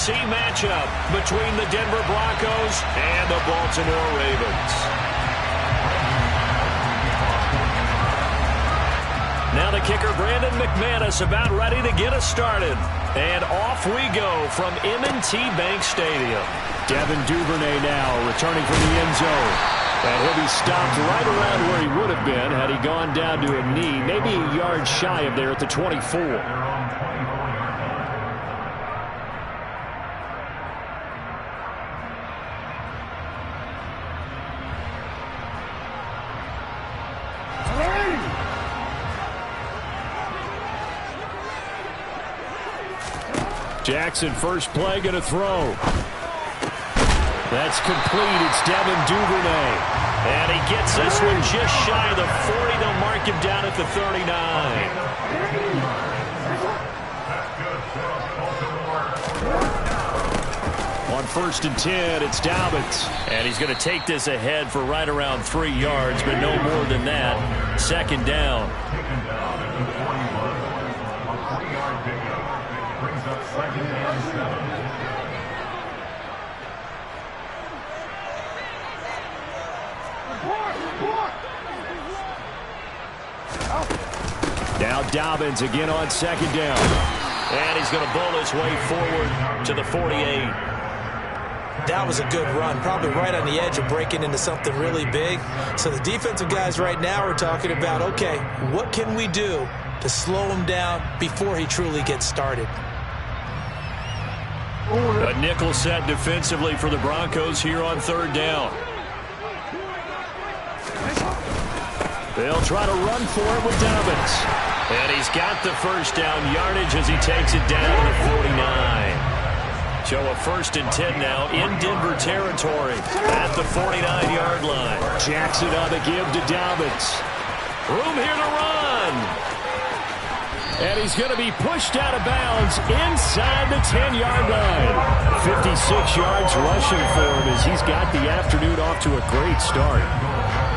AFC matchup between the Denver Broncos and the Baltimore Ravens. Now the kicker, Brandon McManus, about ready to get us started. And off we go from M&T Bank Stadium. Devin Duvernay now returning from the end zone. And he'll be stopped right around where he would have been had he gone down to a knee, maybe a yard shy of there at the 24. Jackson, first play, going to throw. That's complete. It's Devin Duvernay. And he gets this one just shy of the 40. They'll mark him down at the 39. On 1st and 10, it's Dobbins. And he's going to take this ahead for right around 3 yards, but no more than that. 2nd down. Now Dobbins again on 2nd down. And he's going to bowl his way forward to the 48. That was a good run, probably right on the edge of breaking into something really big. So the defensive guys right now are talking about, okay, what can we do to slow him down before he truly gets started? A nickel set defensively for the Broncos here on 3rd down. They'll try to run for it with Dobbins. And he's got the 1st down yardage as he takes it down to the 49. So a 1st and 10 now in Denver territory at the 49-yard line. Jackson on the give to Dobbins. Room here to run. And he's going to be pushed out of bounds inside the 10-yard line. 56 yards rushing for him as he's got the afternoon off to a great start.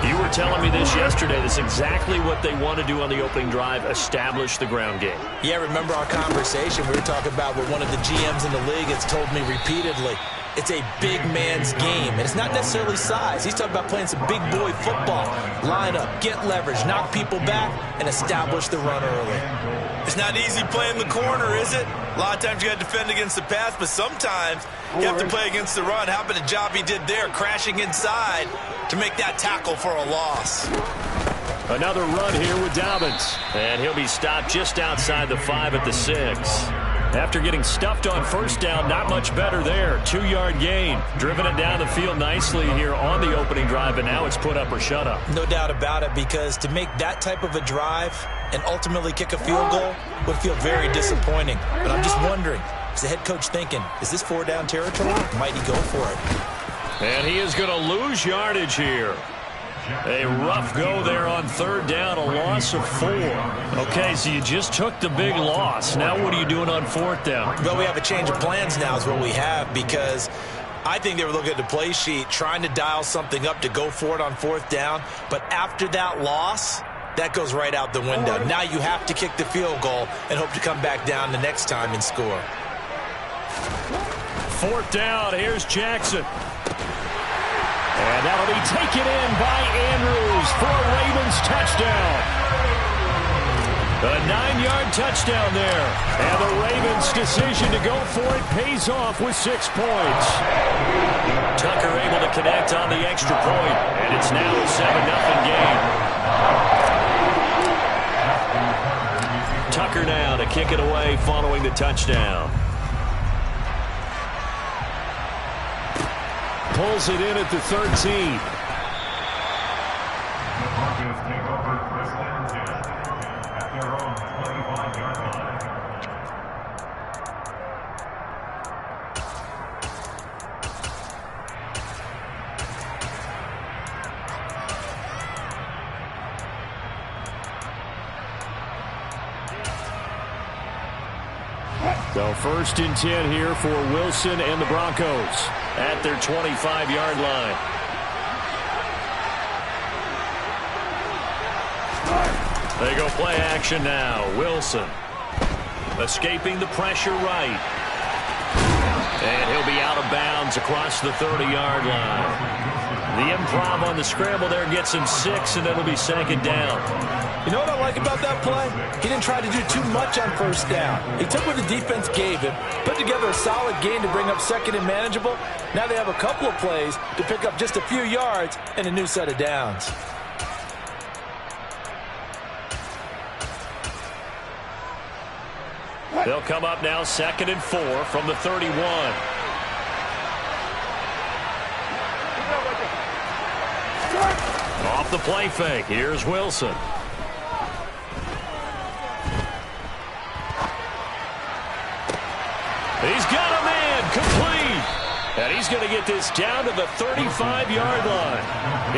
You were telling me this yesterday. That's exactly what they want to do on the opening drive, establish the ground game. Yeah, remember our conversation? We were talking about what one of the GMs in the league has told me repeatedly. It's a big man's game, and it's not necessarily size. He's talking about playing some big boy football. Line up, get leverage, knock people back, and establish the run early. It's not easy playing the corner, is it? A lot of times you got to defend against the pass, but sometimes you have to play against the run. How about the job he did there, crashing inside to make that tackle for a loss? Another run here with Dobbins. And he'll be stopped just outside the 5 at the 6. After getting stuffed on 1st down, not much better there. 2-yard gain. Driven it down the field nicely here on the opening drive, but now it's put up or shut up. No doubt about it, because to make that type of a drive and ultimately kick a field goal would feel very disappointing. But I'm just wondering, is the head coach thinking, is this 4-down territory? Might he go for it? And he is going to lose yardage here. A rough go there on 3rd down, a loss of 4. Okay, so you just took the big loss. Now what are you doing on 4th down? Well, we have a change of plans now is what we have, because I think they were looking at the play sheet, trying to dial something up to go for it on 4th down. But after that loss, that goes right out the window. Now you have to kick the field goal and hope to come back down the next time and score. 4th down, here's Jackson. And that'll be taken in by Andrews for a Ravens touchdown. A 9-yard touchdown there. And the Ravens' decision to go for it pays off with 6 points. Tucker able to connect on the extra point. And it's now a 7-0 game. Tucker now to kick it away following the touchdown. Pulls it in at the 13. So 1st and 10 here for Wilson and the Broncos at their 25-yard line. They go play action now. Wilson escaping the pressure right. out of bounds across the 30-yard line. The improv on the scramble there gets him 6, and it'll be second down. You know what I like about that play? He didn't try to do too much on first down. He took what the defense gave him, put together a solid gain to bring up second and manageable. Now they have a couple of plays to pick up just a few yards and a new set of downs. They'll come up now 2nd and 4 from the 31. Off the play fake. Here's Wilson. He's got a man complete. And he's going to get this down to the 35-yard line.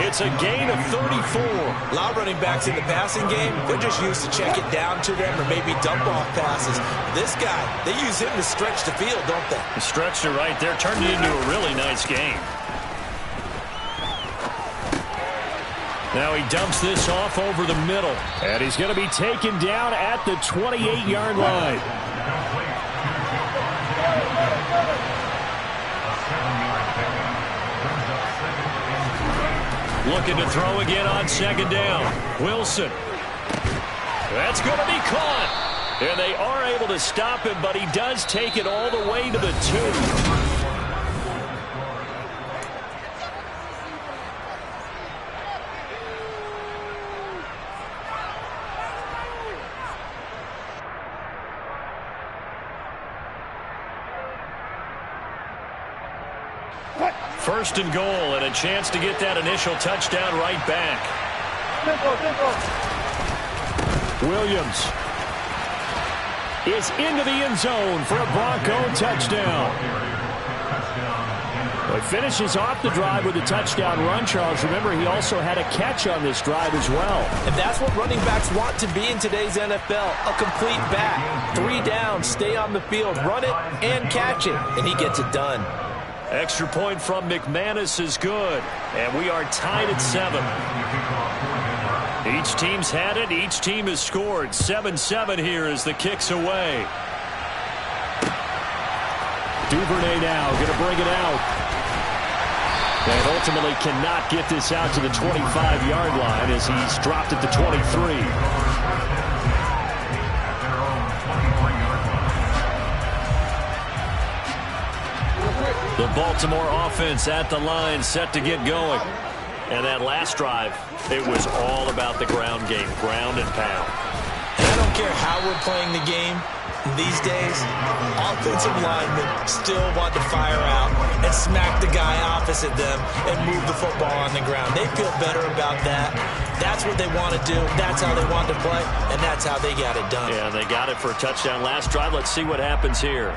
It's a gain of 34. A lot of running backs in the passing game, they're just used to check it down to them or maybe dump off passes. This guy, they use him to stretch the field, don't they? He stretched it right there, turned it into a really nice game. Now he dumps this off over the middle. And he's going to be taken down at the 28-yard line. Looking to throw again on second down. Wilson. That's going to be caught. And they are able to stop him, but he does take it all the way to the 2. First and goal, and a chance to get that initial touchdown right back. Williams is into the end zone for a Bronco touchdown. Well, he finishes off the drive with a touchdown run, Charles. Remember, he also had a catch on this drive as well. And that's what running backs want to be in today's NFL, a complete back. 3 downs, stay on the field, run it, and catch it, and he gets it done. Extra point from McManus is good, and we are tied at 7. Each team's had it. Each team has scored. 7-7 here as the kick's away. Duvernay now going to bring it out. And ultimately cannot get this out to the 25-yard line as he's dropped at the 23. The Baltimore offense at the line, set to get going. And that last drive, it was all about the ground game, ground and pound. And I don't care how we're playing the game these days, offensive linemen still want to fire out and smack the guy opposite them and move the football on the ground. They feel better about that. That's what they want to do. That's how they want to play, and that's how they got it done. Yeah, they got it for a touchdown last drive. Let's see what happens here.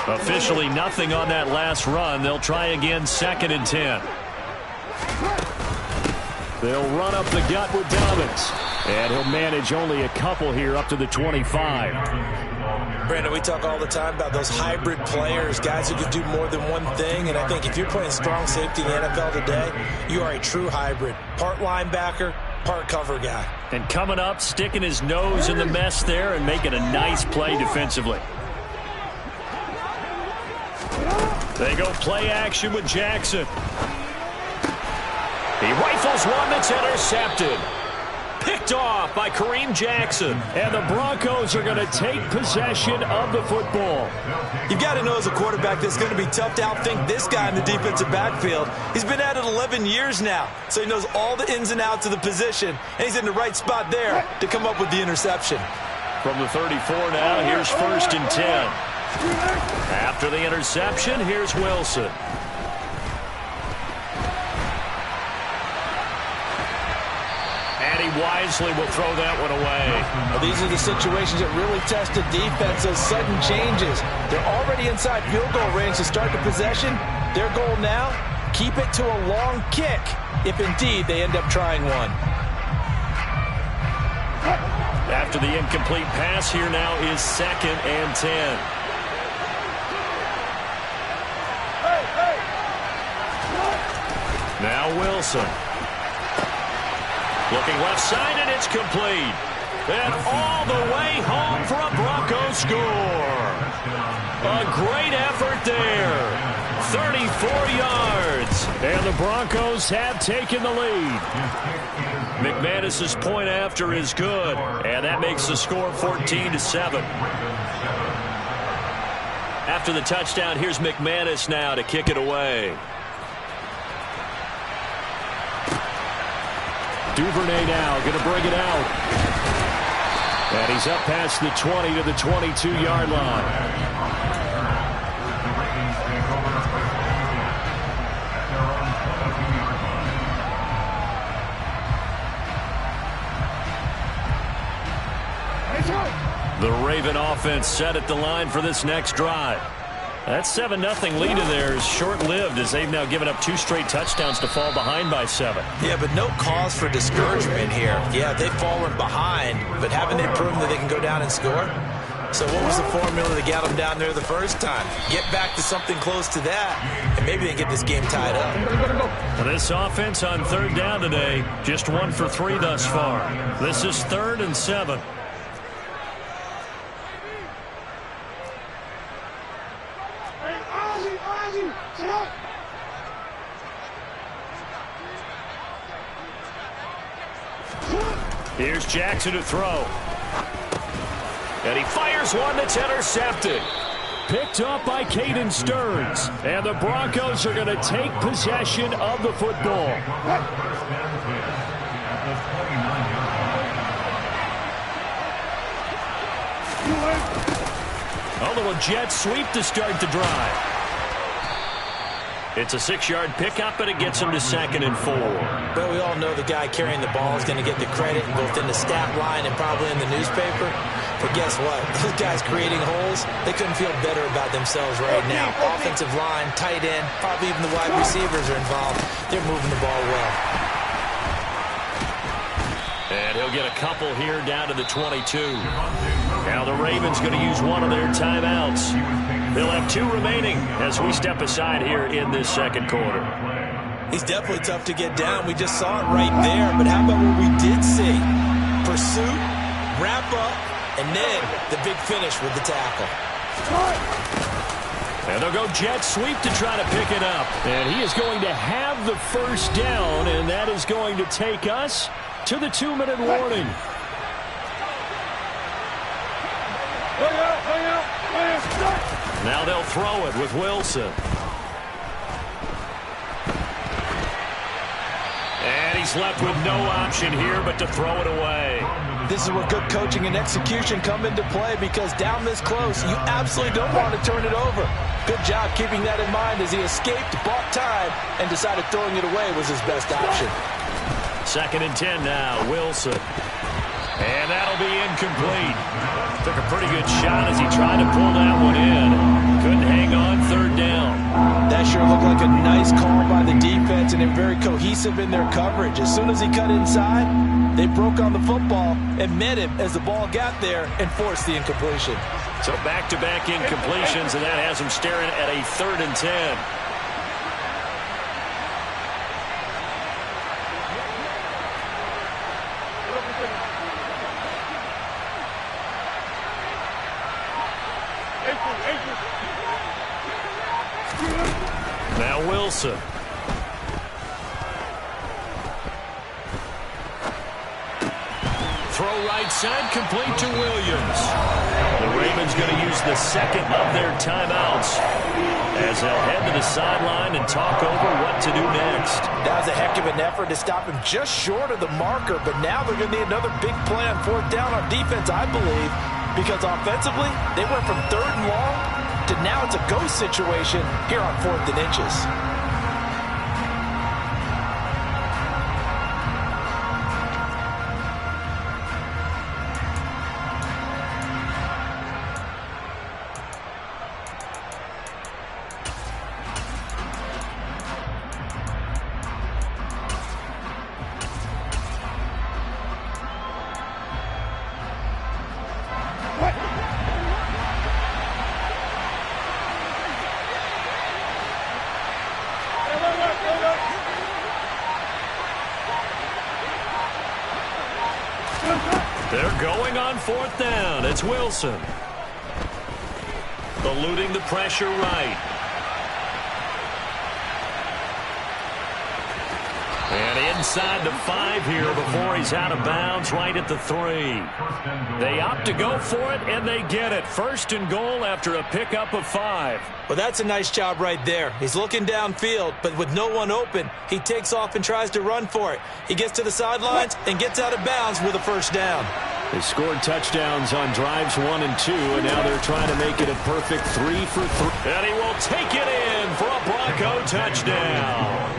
Officially nothing on that last run. They'll try again, 2nd and 10. They'll run up the gut with Dobbins. And he'll manage only a couple here up to the 25. Brandon, we talk all the time about those hybrid players, guys who can do more than one thing. And I think if you're playing strong safety in the NFL today, you are a true hybrid. Part linebacker, part cover guy. And coming up, sticking his nose in the mess there and making a nice play defensively. They go play action with Jackson. He rifles one that's intercepted. Picked off by Kareem Jackson. And the Broncos are going to take possession of the football. You've got to know as a quarterback that it's going to be tough to outthink this guy in the defensive backfield. He's been at it 11 years now, so he knows all the ins and outs of the position, and he's in the right spot there to come up with the interception. From the 34 now, here's 1st and 10. After the interception, here's Wilson. And he wisely will throw that one away. Well, these are the situations that really test the defense, those sudden changes. They're already inside field goal range to start the possession. Their goal now, keep it to a long kick, if indeed they end up trying one. After the incomplete pass, here now is 2nd and 10. Now Wilson. Looking left side, and it's complete. And all the way home for a Broncos score. A great effort there. 34 yards. And the Broncos have taken the lead. McManus's point after is good. And that makes the score 14-7. After the touchdown, here's McManus now to kick it away. Duvernay now going to bring it out. And he's up past the 20 to the 22-yard line. The Raven offense set at the line for this next drive. That 7-0 lead of theirs short-lived as they've now given up 2 straight touchdowns to fall behind by 7. Yeah, but no cause for discouragement here. Yeah, they've fallen behind, but haven't they proven that they can go down and score? So what was the formula that got them down there the first time? Get back to something close to that, and maybe they can get this game tied up. This offense on 3rd down today, just 1 for 3 thus far. This is 3rd and 7. Here's Jackson to throw. And he fires one that's intercepted. Picked up by Caden Stearns. And the Broncos are going to take possession of the football. A little jet sweep to start the drive. It's a 6-yard pickup, and it gets him to 2nd and 4. But we all know the guy carrying the ball is going to get the credit both in the stat line and probably in the newspaper. But guess what? Those guys creating holes, they couldn't feel better about themselves right now. Offensive line, tight end, probably even the wide receivers are involved. They're moving the ball well. And he'll get a couple here down to the 22. Now the Ravens going to use one of their timeouts. They'll have 2 remaining as we step aside here in this 2nd quarter. He's definitely tough to get down. We just saw it right there. But how about what we did see? Pursuit, wrap up, and then the big finish with the tackle. And they'll go jet sweep to try to pick it up. And he is going to have the 1st down, and that is going to take us to the 2-minute warning. Now they'll throw it with Wilson. And he's left with no option here but to throw it away. This is where good coaching and execution come into play, because down this close, you absolutely don't want to turn it over. Good job keeping that in mind as he escaped, bought time, and decided throwing it away was his best option. 2nd and 10 now, Wilson. And that'll be incomplete. Took a pretty good shot as he tried to pull that one in. Couldn't hang on 3rd down. That sure looked like a nice call by the defense, and they're very cohesive in their coverage. As soon as he cut inside, they broke on the football and met him as the ball got there and forced the incompletion. So back-to-back incompletions, and that has him staring at a 3rd and 10. Now Wilson. Throw right side, complete to Williams. The Ravens going to use the 2nd of their timeouts as they'll head to the sideline and talk over what to do next. That was a heck of an effort to stop him just short of the marker, but now they're going to need another big play on 4th down on defense, I believe, because offensively, they went from 3rd and long to now it's a go situation here on 4th and inches. Going on fourth down, it's Wilson. Eluding the pressure right. And inside the 5 here before he's out of bounds, right at the 3. They opt to go for it, and they get it. First and goal after a pickup of 5. Well, that's a nice job right there. He's looking downfield, but with no one open, he takes off and tries to run for it. He gets to the sidelines and gets out of bounds with a first down. They scored touchdowns on drives 1 and 2, and now they're trying to make it a perfect 3 for 3. And he will take it in for a Bronco touchdown.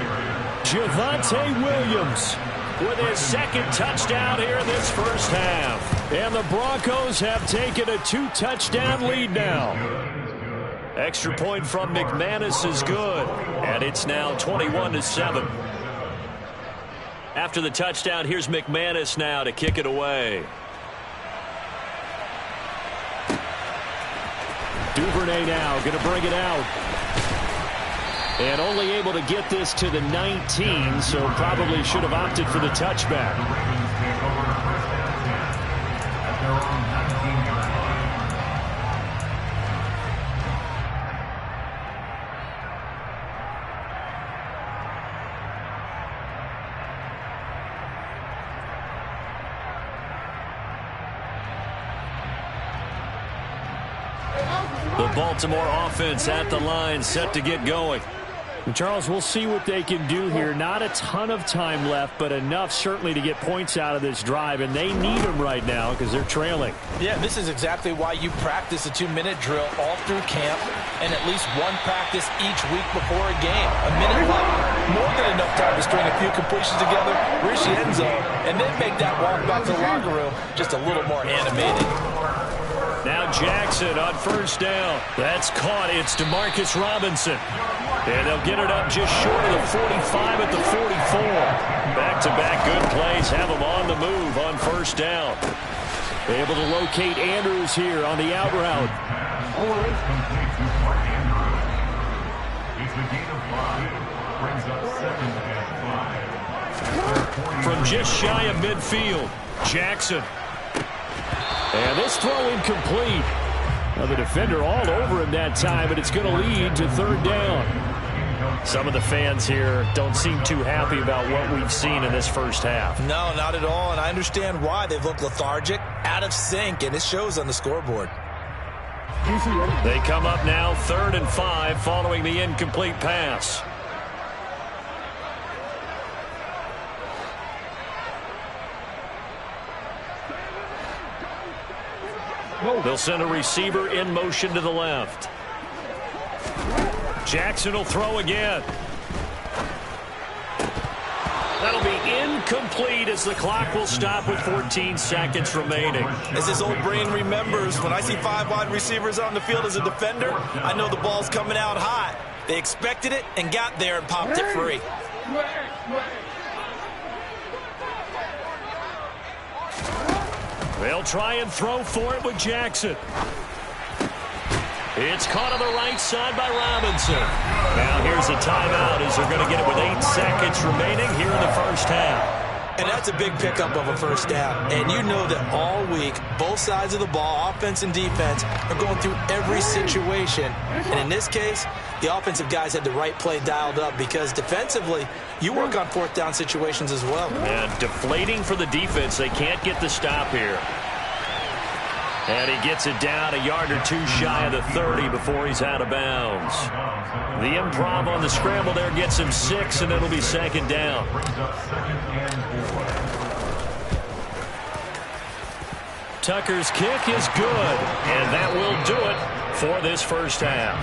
Javonte Williams with his second touchdown here in this first half. And the Broncos have taken a 2-touchdown lead now. Extra point from McManus is good. And it's now 21-7. After the touchdown, here's McManus now to kick it away. Duvernay now going to bring it out. And only able to get this to the 19, so probably should have opted for the touchback. The Baltimore offense at the line, set to get going. Charles, we'll see what they can do here. Not a ton of time left, but enough certainly to get points out of this drive, and they need them right now because they're trailing. Yeah, this is exactly why you practice a 2-minute drill all through camp and at least one practice each week before a game. A minute left, more than enough time to string a few completions together, reach the end zone, and then make that walk back to the locker room just a little more animated. Now Jackson on first down. That's caught. It's Demarcus Robinson. And they'll get it up just short of the 45 at the 44. Back-to-back good plays have them on the move on first down. Able to locate Andrews here on the out route. From just shy of midfield, Jackson. And this throw incomplete. Now the defender all over him that time, but it's going to lead to third down. Some of the fans here don't seem too happy about what we've seen in this first half. No, not at all, and I understand why. They've looked lethargic, out of sync, and it shows on the scoreboard. They come up now 3rd and 5 following the incomplete pass. They'll send a receiver in motion to the left. Jackson will throw again. That'll be incomplete as the clock will stop with 14 seconds remaining. As his old brain remembers, when I see 5 wide receivers on the field as a defender, I know the ball's coming out hot. They expected it and got there and popped it free. They'll try and throw for it with Jackson. It's caught on the right side by Robinson. Now here's a timeout as they're going to get it with 8 seconds remaining here in the first half. And that's a big pickup of a first down. And you know that all week, both sides of the ball, offense and defense, are going through every situation. And in this case, the offensive guys had the right play dialed up because defensively, you work on 4th down situations as well. And deflating for the defense. They can't get the stop here. And he gets it down a yard or 2 shy of the 30 before he's out of bounds. The improv on the scramble there gets him 6, and it'll be 2nd down. Tucker's kick is good, and that will do it for this first half.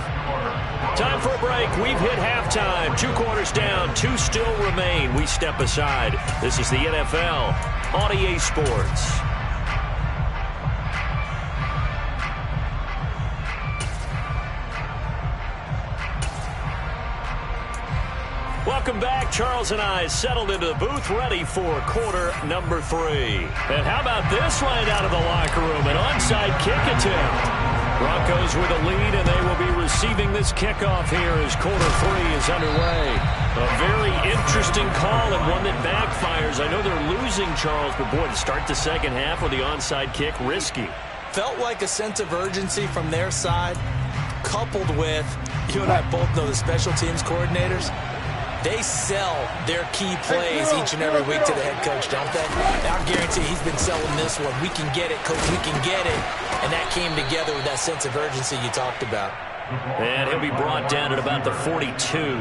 Time for a break. We've hit halftime. 2 quarters down, 2 still remain. We step aside. This is the NFL on EA Sports. Welcome back. Charles and I settled into the booth, ready for quarter number 3. And how about this right out of the locker room? An onside kick attempt. Broncos with a lead, and they will be receiving this kickoff here as quarter 3 is underway. A very interesting call and one that backfires. I know they're losing, Charles, but boy, to start the second half with the onside kick, risky. Felt like a sense of urgency from their side, coupled with, you and I both know the special teams coordinators, they sell their key plays each and every week to the head coach, don't they? And I guarantee he's been selling this one. We can get it, coach, we can get it. And that came together with that sense of urgency you talked about. And he'll be brought down at about the 42.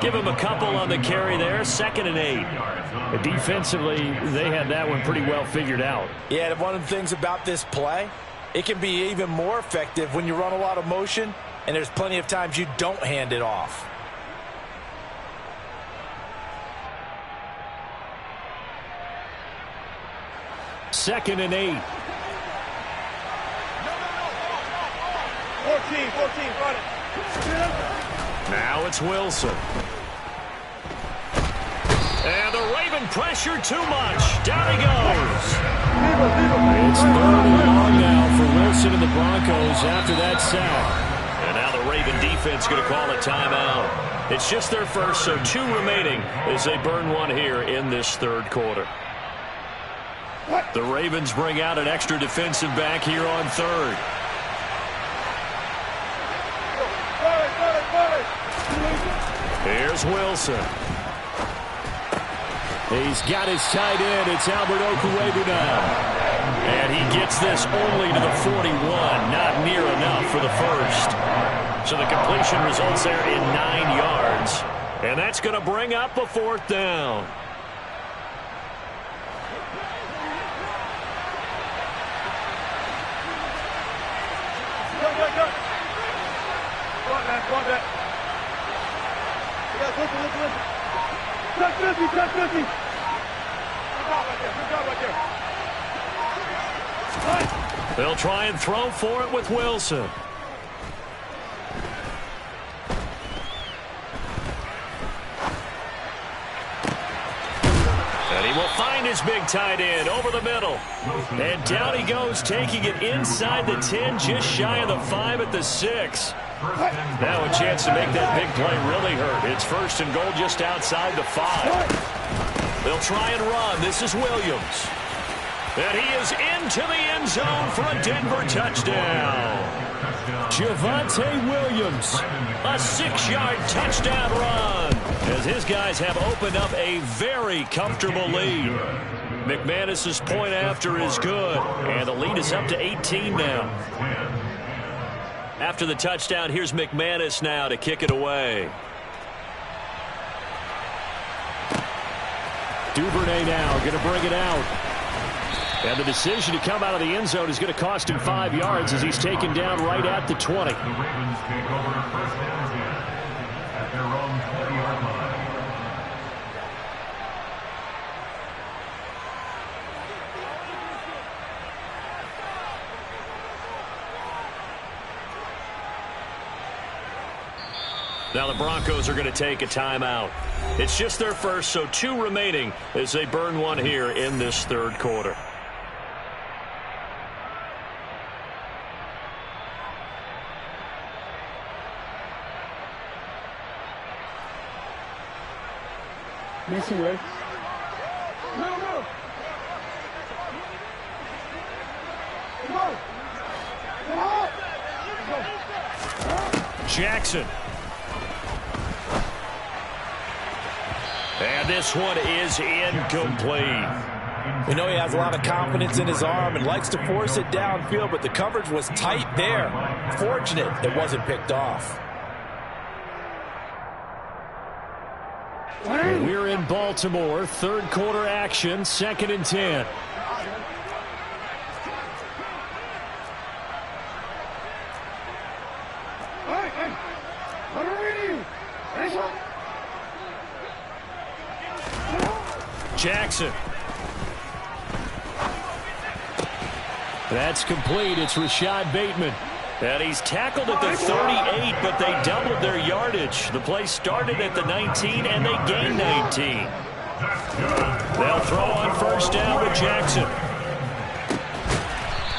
Give him a couple on the carry there, 2nd and 8. Defensively, they had that one pretty well figured out. Yeah, and one of the things about this play, it can be even more effective when you run a lot of motion, and there's plenty of times you don't hand it off. Second and 8. 14, run it. Now it's Wilson. And the Raven pressure too much. Down he goes. It's 3rd and long now for Wilson and the Broncos after that sack. And now the Raven defense going to call a timeout. It's just their first, so 2 remaining as they burn one here in this 3rd quarter. The Ravens bring out an extra defensive back here on 3rd. Here's Wilson. He's got his tight end. It's Albert Okwuegbunam now. And he gets this only to the 41. Not near enough for the first. So the completion results there in 9 yards. And that's going to bring up a 4th down. They'll try and throw for it with Wilson. And he will find his big tight end over the middle. And down he goes, taking it inside the 10, just shy of the 5 at the 6. Now a chance to make that big play really hurt. It's 1st and goal just outside the 5. They'll try and run. This is Williams. And he is into the end zone for a Denver touchdown. Javonte Williams, a 6-yard touchdown run, as his guys have opened up a very comfortable lead. McManus's point after is good, and the lead is up to 18 now. After the touchdown, here's McManus now to kick it away. Duvernay now going to bring it out. And the decision to come out of the end zone is going to cost him 5 yards as he's taken down right at the 20. The Ravens take over first down and 10 at their own 20-yard line. Now the Broncos are going to take a timeout. It's just their first, so 2 remaining as they burn one here in this 3rd quarter. Missing right. No. Jackson. And this one is incomplete. We know he has a lot of confidence in his arm and likes to force it downfield, but the coverage was tight there. Fortunate it wasn't picked off. We're in Baltimore, 3rd quarter action, 2nd and 10. Jackson. That's complete. It's Rashad Bateman. And he's tackled at the 38, but they doubled their yardage. The play started at the 19, and they gained 19. They'll throw on 1st down with Jackson.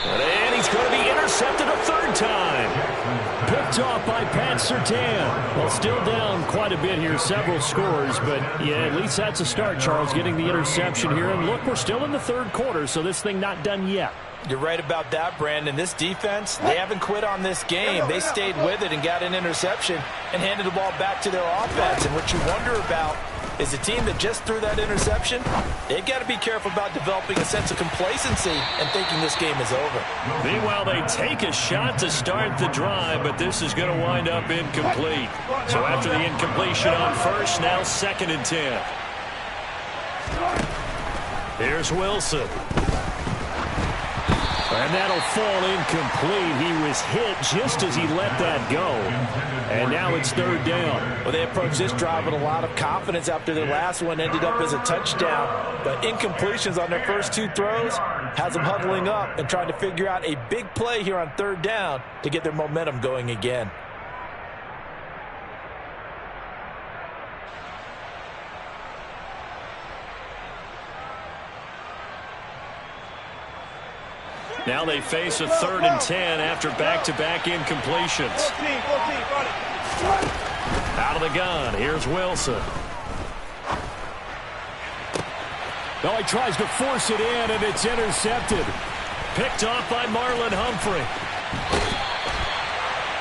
And he's going to be intercepted a 3rd time. Picked off by Pat Surtain. Well, still down quite a bit here, several scores, but yeah, at least that's a start, Charles, getting the interception here. And look, we're still in the third quarter, so this thing not done yet. You're right about that, Brandon. This defense, they haven't quit on this game. They stayed with it and got an interception and handed the ball back to their offense. And what you wonder about is a team that just threw that interception, they've got to be careful about developing a sense of complacency and thinking this game is over. Meanwhile, they take a shot to start the drive, but this is going to wind up incomplete. So after the incompletion on first, now 2nd and 10. Here's Wilson. And that'll fall incomplete. He was hit just as he let that go. And now it's 3rd down. Well, they approached this drive with a lot of confidence after their last one ended up as a touchdown. But incompletions on their first 2 throws has them huddling up and trying to figure out a big play here on 3rd down to get their momentum going again. Now they face a 3rd and 10 after back-to-back incompletions. Out of the gun, here's Wilson. Oh, he tries to force it in, and it's intercepted. Picked off by Marlon Humphrey.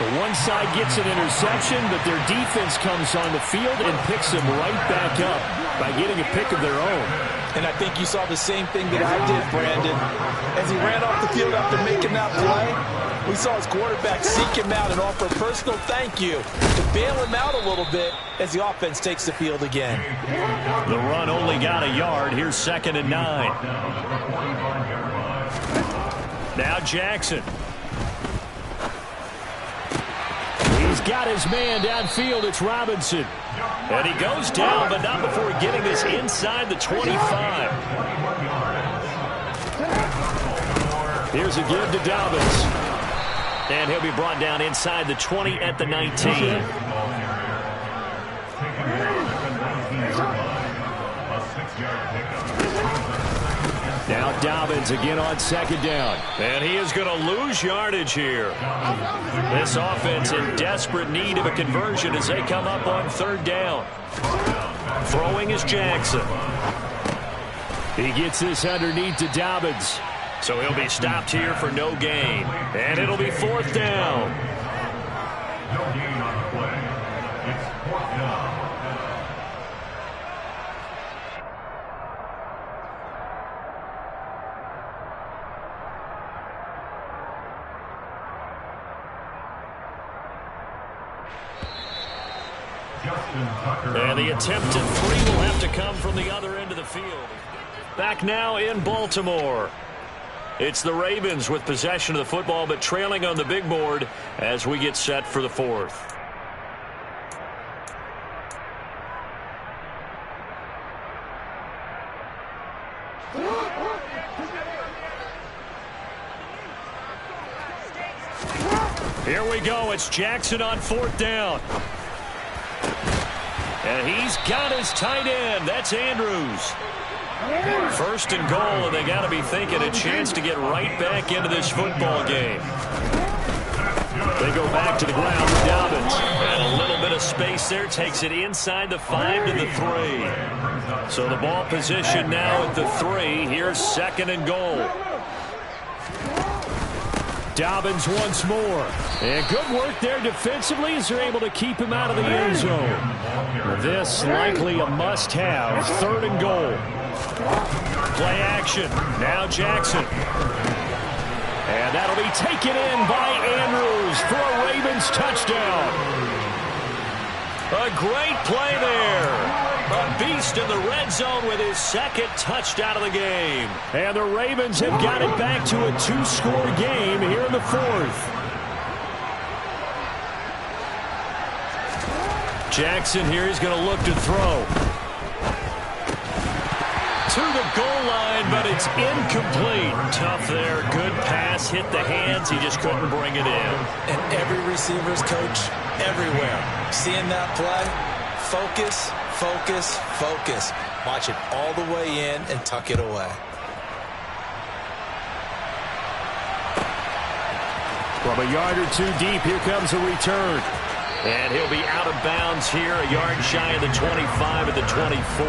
The one side gets an interception, but their defense comes on the field and picks them right back up by getting a pick of their own. And I think you saw the same thing that I did, Brandon. As he ran off the field after making that play, we saw his quarterback seek him out and offer a personal thank you to bail him out a little bit as the offense takes the field again. The run only got a yard. Here's 2nd and 9. Now Jackson. He's got his man downfield. It's Robinson. And he goes down, but not before getting this inside the 25. Here's a give to Dobbins. And he'll be brought down inside the 20 at the 19. Now Dobbins again on 2nd down. And he is going to lose yardage here. This offense in desperate need of a conversion as they come up on 3rd down. Throwing is Jackson. He gets this underneath to Dobbins. So he'll be stopped here for no gain. And it'll be 4th down. No gain on the play. It's 4th down. And the attempted 3 will have to come from the other end of the field. Back now in Baltimore. It's the Ravens with possession of the football, but trailing on the big board as we get set for the 4th. Here we go. It's Jackson on 4th down. And he's got his tight end. That's Andrews. 1st and goal, and they got to be thinking a chance to get right back into this football game. They go back to the ground with Dobbins. And a little bit of space there. Takes it inside the 5 to the 3. So the ball position now at the 3. Here's 2nd and goal. Dobbins once more. And good work there defensively as they're able to keep him out of the end zone. This likely a must-have. 3rd and goal. Play action. Now Jackson. And that'll be taken in by Andrews for a Ravens touchdown. A great play there. A beast in the red zone with his 2nd touchdown of the game. And the Ravens have got it back to a 2-score game here in the 4th. Jackson here is going to look to throw. To the goal line, but it's incomplete. Tough there. Good pass. Hit the hands. He just couldn't bring it in. And every receiver's coach everywhere. Seeing that play, focus, focus, focus. Watch it all the way in and tuck it away. From a yard or two deep, here comes a return. And he'll be out of bounds here, a yard shy of the 25 at the 24.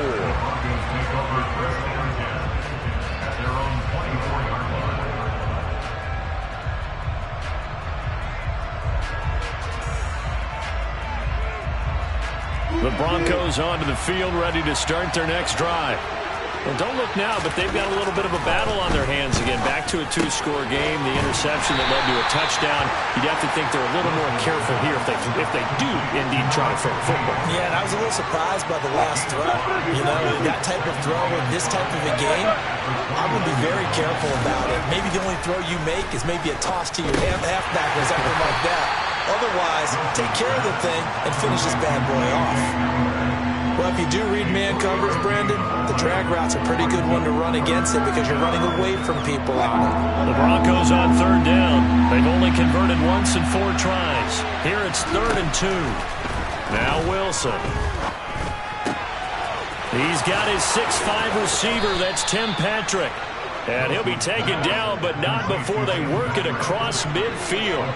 The Broncos onto the field, ready to start their next drive. Well, don't look now, but they've got a little bit of a battle on their hands again. Back to a two-score game. The interception that led to a touchdown. You'd have to think they're a little more careful here if they do indeed try to throw the football. Yeah, and I was a little surprised by the last throw. You know, that type of throw in this type of a game, I'm going to be very careful about it. Maybe the only throw you make is maybe a toss to your halfback or something like that. Otherwise, take care of the thing and finish this bad boy off. Well, if you do read man coverage, Brandon, the drag route's a pretty good one to run against it because you're running away from people on it. The Broncos on third down. They've only converted once in 4 tries. Here it's 3rd and 2. Now Wilson. He's got his 6'5" receiver. That's Tim Patrick. And he'll be taken down, but not before they work it across midfield.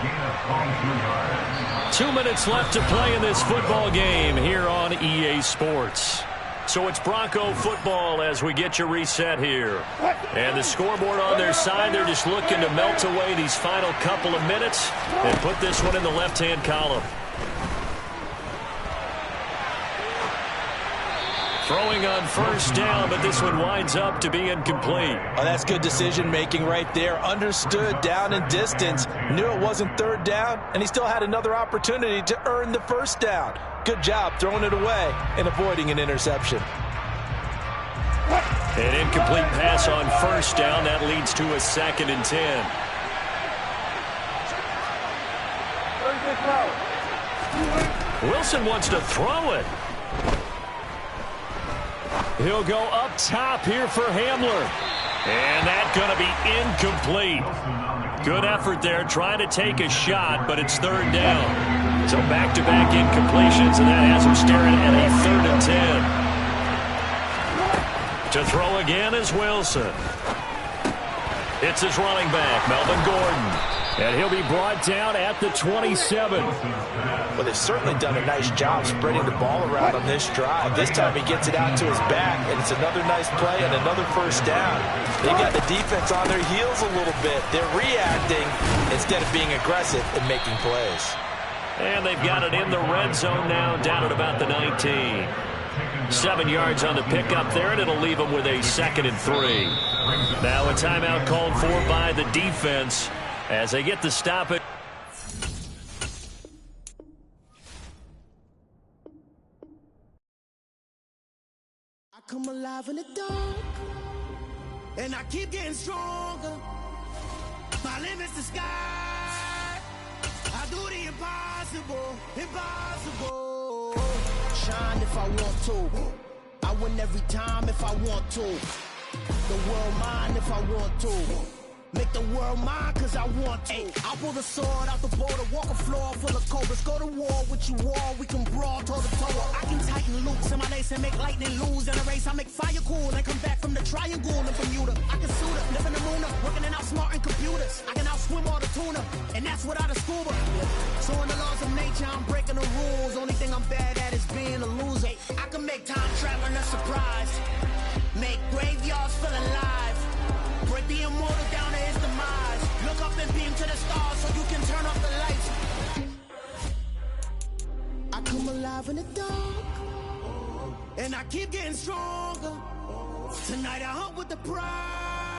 2 minutes left to play in this football game here on EA Sports. So it's Bronco football as we get your reset here. And the scoreboard on their side, they're just looking to melt away these final couple of minutes and put this one in the left-hand column. Throwing on first down, but this one winds up to be incomplete. Oh, that's good decision-making right there. Understood down and distance. Knew it wasn't third down, and he still had another opportunity to earn the first down. Good job throwing it away and avoiding an interception. An incomplete pass on first down. That leads to a 2nd and 10. Wilson wants to throw it. He'll go up top here for Hamler. And that's going to be incomplete. Good effort there, trying to take a shot, but it's 3rd down. So back-to-back incompletions, and that has him staring at a 3rd and 10. To throw again is Wilson. It's his running back, Melvin Gordon. And he'll be brought down at the 27. Well, they've certainly done a nice job spreading the ball around on this drive. This time he gets it out to his back, and it's another nice play and another first down. They've got the defense on their heels a little bit. They're reacting instead of being aggressive and making plays. And they've got it in the red zone now, down at about the 19. 7 yards on the pickup there, and it'll leave them with a 2nd and 3. Now a timeout called for by the defense as they get to stop it. I come alive in the dark, and I keep getting stronger. My limit's the sky. I do the impossible, impossible. Shine if I want to. I win every time if I want to. The world mine if I want to. Make the world mine cause I want to. I pull the sword out the border, walk a floor full of cobras. Go to war with you all, we can brawl toe to toe. I can tighten loops in my lace and make lightning lose in a race. I make fire cool and come back from the triangle in Bermuda. I can suit up, live in the moon up, working and outsmarting computers. I can outswim all the tuna, and that's without a scuba. So in the laws of nature, I'm breaking the rules. Only thing I'm bad at is being a loser. I can make time traveling a surprise. Make graveyards feel alive. Break the immortal down to his demise. Look up and beam to the stars so you can turn off the lights. I come alive in the dark, and I keep getting stronger. Tonight I hunt with the pride.